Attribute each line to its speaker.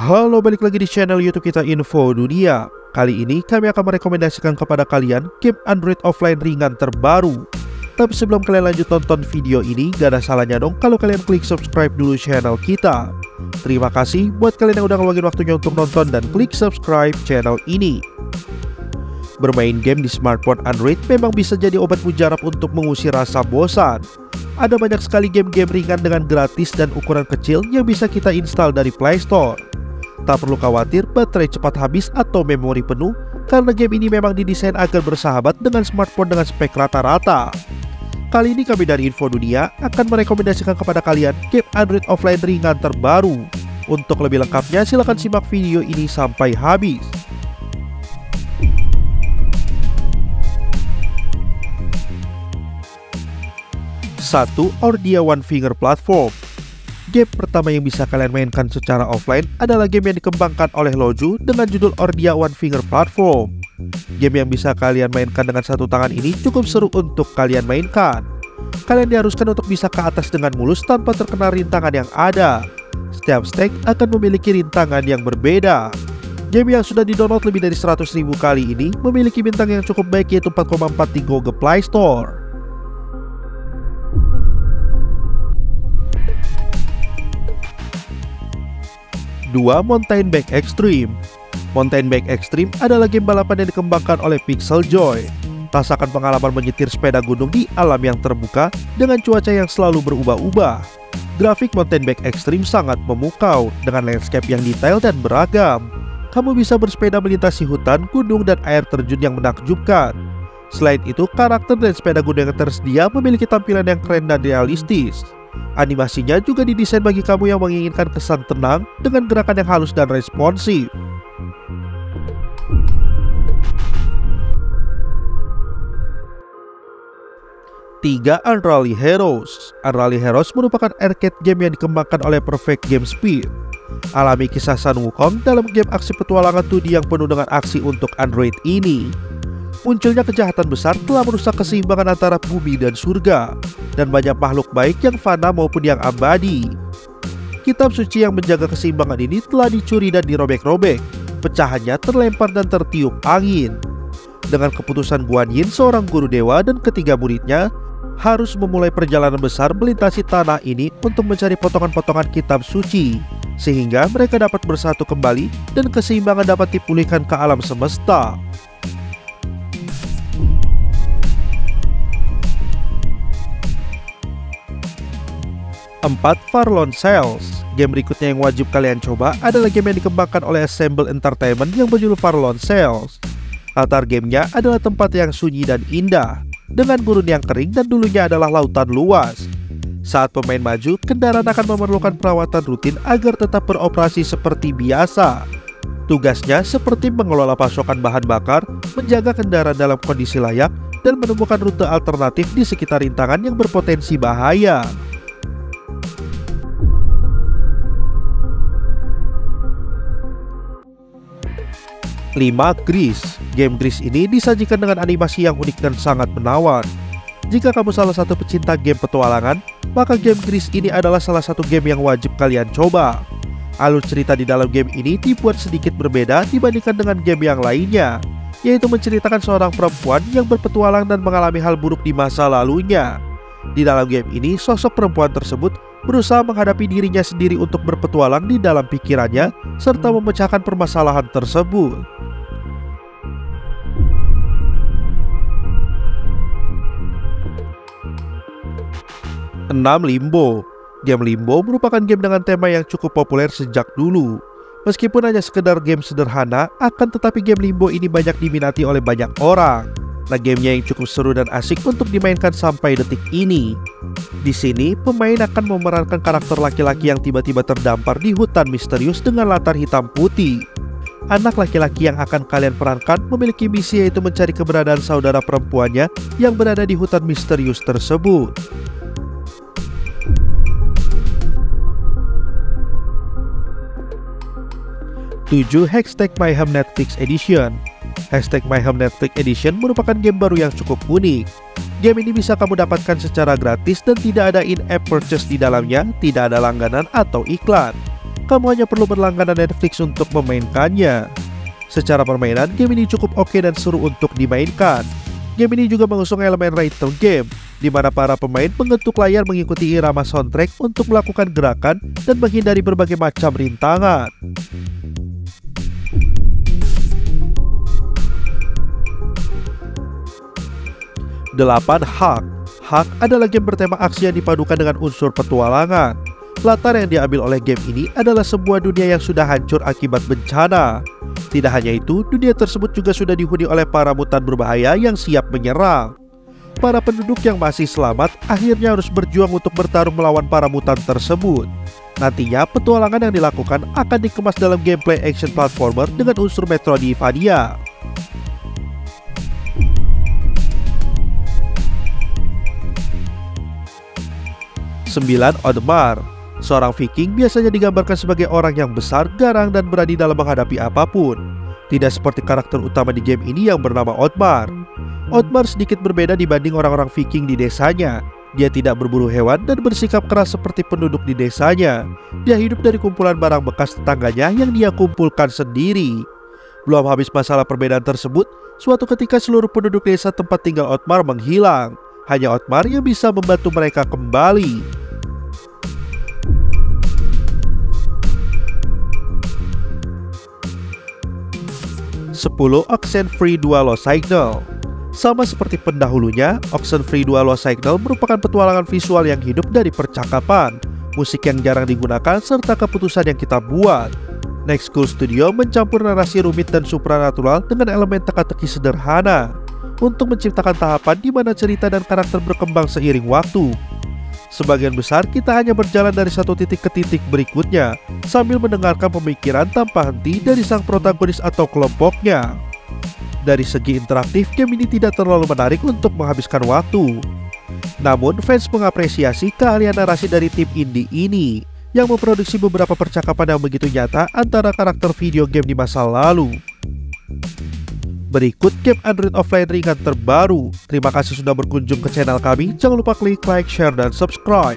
Speaker 1: Halo, balik lagi di channel YouTube kita Info Dunia. Kali ini kami akan merekomendasikan kepada kalian game Android offline ringan terbaru. Tapi sebelum kalian lanjut tonton video ini, gak ada salahnya dong kalau kalian klik subscribe dulu channel kita. Terima kasih buat kalian yang udah ngeluangin waktunya untuk nonton dan klik subscribe channel ini. Bermain game di smartphone Android memang bisa jadi obat mujarab untuk mengusir rasa bosan. Ada banyak sekali game-game ringan dengan gratis dan ukuran kecil yang bisa kita install dari Play Store. Tak perlu khawatir baterai cepat habis atau memori penuh, karena game ini memang didesain agar bersahabat dengan smartphone dengan spek rata-rata. Kali ini kami dari Info Dunia akan merekomendasikan kepada kalian game Android offline ringan terbaru. Untuk lebih lengkapnya silahkan simak video ini sampai habis. 1. Ordia One Finger Platform. Game pertama yang bisa kalian mainkan secara offline adalah game yang dikembangkan oleh Loju dengan judul Ordia One Finger Platform. Game yang bisa kalian mainkan dengan satu tangan ini cukup seru untuk kalian mainkan. Kalian diharuskan untuk bisa ke atas dengan mulus tanpa terkena rintangan yang ada. Setiap stage akan memiliki rintangan yang berbeda. Game yang sudah didownload lebih dari 100.000 kali ini memiliki bintang yang cukup baik, yaitu 4,4 di Google Play Store. 2. Mountain Bike Extreme. Mountain Bike Extreme adalah game balapan yang dikembangkan oleh Pixel Joy. Rasakan pengalaman menyetir sepeda gunung di alam yang terbuka dengan cuaca yang selalu berubah-ubah. Grafik Mountain Bike Extreme sangat memukau dengan landscape yang detail dan beragam. Kamu bisa bersepeda melintasi hutan, gunung, dan air terjun yang menakjubkan. Selain itu, karakter dan sepeda gunung yang tersedia memiliki tampilan yang keren dan realistis. Animasinya juga didesain bagi kamu yang menginginkan kesan tenang dengan gerakan yang halus dan responsif. 3. Unrally Heroes. Unrally Heroes merupakan arcade game yang dikembangkan oleh Perfect Game Speed. Alami kisah Sun Wukong dalam game aksi petualangan 2D yang penuh dengan aksi untuk Android ini. Munculnya kejahatan besar telah merusak keseimbangan antara bumi dan surga, dan banyak makhluk baik yang fana maupun yang abadi. Kitab suci yang menjaga keseimbangan ini telah dicuri dan dirobek-robek. Pecahannya terlempar dan tertiup angin. Dengan keputusan Guan Yin, seorang guru dewa, dan ketiga muridnya harus memulai perjalanan besar melintasi tanah ini untuk mencari potongan-potongan kitab suci, sehingga mereka dapat bersatu kembali dan keseimbangan dapat dipulihkan ke alam semesta. 4. Farlon Sales. Game berikutnya yang wajib kalian coba adalah game yang dikembangkan oleh Assemble Entertainment yang berjudul Farlon Sales. Latar gamenya adalah tempat yang sunyi dan indah, dengan gurun yang kering dan dulunya adalah lautan luas. Saat pemain maju, kendaraan akan memerlukan perawatan rutin agar tetap beroperasi seperti biasa. Tugasnya seperti mengelola pasokan bahan bakar, menjaga kendaraan dalam kondisi layak, dan menemukan rute alternatif di sekitar rintangan yang berpotensi bahaya. 5. Gris. Game Gris ini disajikan dengan animasi yang unik dan sangat menawan. Jika kamu salah satu pecinta game petualangan, maka game Gris ini adalah salah satu game yang wajib kalian coba. Alur cerita di dalam game ini dibuat sedikit berbeda dibandingkan dengan game yang lainnya, yaitu menceritakan seorang perempuan yang berpetualang dan mengalami hal buruk di masa lalunya. Di dalam game ini, sosok perempuan tersebut berusaha menghadapi dirinya sendiri untuk berpetualang di dalam pikirannya serta memecahkan permasalahan tersebut. 6. Limbo. Game Limbo merupakan game dengan tema yang cukup populer sejak dulu. Meskipun hanya sekedar game sederhana, akan tetapi game Limbo ini banyak diminati oleh banyak orang. Nah, gamenya yang cukup seru dan asik untuk dimainkan sampai detik ini. Di sini, pemain akan memerankan karakter laki-laki yang tiba-tiba terdampar di hutan misterius dengan latar hitam putih. Anak laki-laki yang akan kalian perankan memiliki misi, yaitu mencari keberadaan saudara perempuannya yang berada di hutan misterius tersebut. 7. Hashtag Mayhem Netflix Edition. Hashtag Mayhem Netflix Edition merupakan game baru yang cukup unik. Game ini bisa kamu dapatkan secara gratis dan tidak ada in-app purchase di dalamnya, tidak ada langganan atau iklan. kamu hanya perlu berlangganan Netflix untuk memainkannya. Secara permainan, game ini cukup oke dan seru untuk dimainkan. Game ini juga mengusung elemen rhythm game, di mana para pemain mengetuk layar mengikuti irama soundtrack untuk melakukan gerakan dan menghindari berbagai macam rintangan. 8. Hak. Hak adalah game bertema aksi yang dipadukan dengan unsur petualangan. Latar yang diambil oleh game ini adalah sebuah dunia yang sudah hancur akibat bencana. Tidak hanya itu, dunia tersebut juga sudah dihuni oleh para mutan berbahaya yang siap menyerang. Para penduduk yang masih selamat akhirnya harus berjuang untuk bertarung melawan para mutan tersebut. Nantinya, petualangan yang dilakukan akan dikemas dalam gameplay action platformer dengan unsur Metroidvania. 9. Oddmar. Seorang Viking biasanya digambarkan sebagai orang yang besar, garang, dan berani dalam menghadapi apapun. Tidak seperti karakter utama di game ini yang bernama Oddmar. Oddmar sedikit berbeda dibanding orang-orang Viking di desanya. Dia tidak berburu hewan dan bersikap keras seperti penduduk di desanya. Dia hidup dari kumpulan barang bekas tetangganya yang dia kumpulkan sendiri. Belum habis masalah perbedaan tersebut, suatu ketika seluruh penduduk desa tempat tinggal Oddmar menghilang. Hanya Oddmar yang bisa membantu mereka kembali. 10. Oxenfree Dual Signal. Sama seperti pendahulunya, Oxenfree Dual Signal merupakan petualangan visual yang hidup dari percakapan, musik yang jarang digunakan, serta keputusan yang kita buat. Next Cool Studio mencampur narasi rumit dan supranatural dengan elemen teka-teki sederhana untuk menciptakan tahapan di mana cerita dan karakter berkembang seiring waktu. Sebagian besar kita hanya berjalan dari satu titik ke titik berikutnya sambil mendengarkan pemikiran tanpa henti dari sang protagonis atau kelompoknya. Dari segi interaktif, game ini tidak terlalu menarik untuk menghabiskan waktu. Namun, fans mengapresiasi keahlian narasi dari tim indie ini yang memproduksi beberapa percakapan yang begitu nyata antara karakter video game di masa lalu. Berikut game Android offline ringan terbaru. Terima kasih sudah berkunjung ke channel kami. Jangan lupa klik like, share, dan subscribe.